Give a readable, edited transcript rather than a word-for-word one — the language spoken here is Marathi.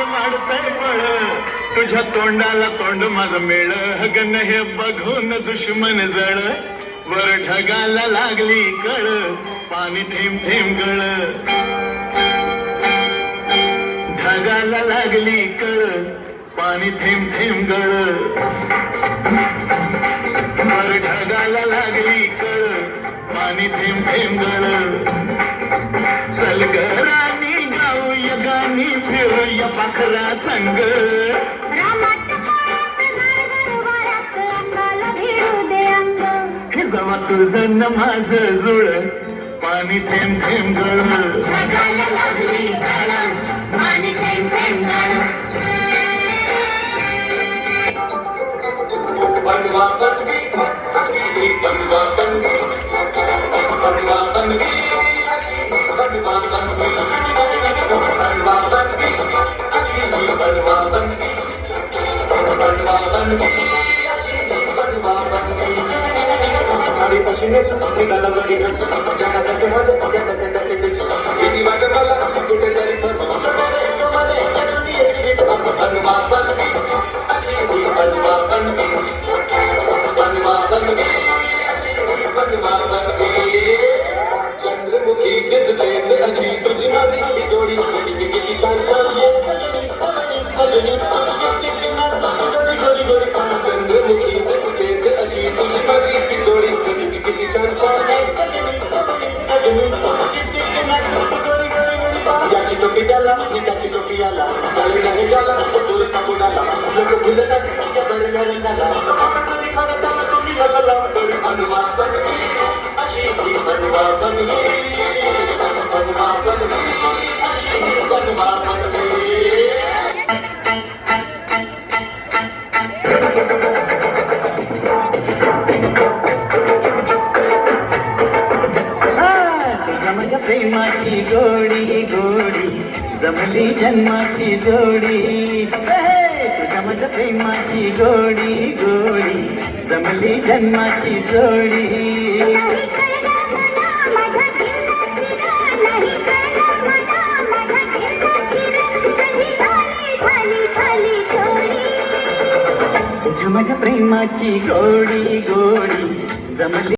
वाढतंय बळ तुझ्या तोंडाला तोंड माझं मेळ गण हे बघून दुश्मन जळ वर ढगाला लागली कळ पाणी थेंब थेंब गळ ढगाला लागली कळ पाणी थेंब थेंब गळ वर ढगाला लागली कळ पाणी थेंब थेंब गळ चल ग राणी जाऊया गाणी फिरूया पाखरा संग जवा तुझं न माझं जुळ पाणी थेंब थेंब गळ सारी पसीने सुन निघाला बडी हसू जगाचा सहज जगाचे तसे दिसू किती वाट मला कुठेतरी फसू बनवा बनवी अशी ही बनवा बनवी बनवा बनवी अशी ही बनवा बनवी चंद्रमुखी दिसते से अजी तुझी माझी जोडी किती छान छान सजनी सजनी सजनी गोरी गोरी चंद्रमुखी दिसते से अशी तुझी माझी जोडी किती छान छान सजनी सजनी याची टोपी त्याला त्याची टोपी आला गाडी नाही झाला दूर टाकून आला लोक भुलतात त्या बरगरंगाला सपाटामध्ये खाणं त्याला तुम्ही नसला तरी बनवा बनवी अशी ही बनवा बनवी बनवा बनवी अशी ही बनवा बनवी प्रेमाची गोडी गोडी जमली जन्माची जोडी तुझ्या माझ्या प्रेमाची गोडी गोडी जमली जन्माची जोडी तुझ्या माझ्या प्रेमाची गोडी गोडी जमली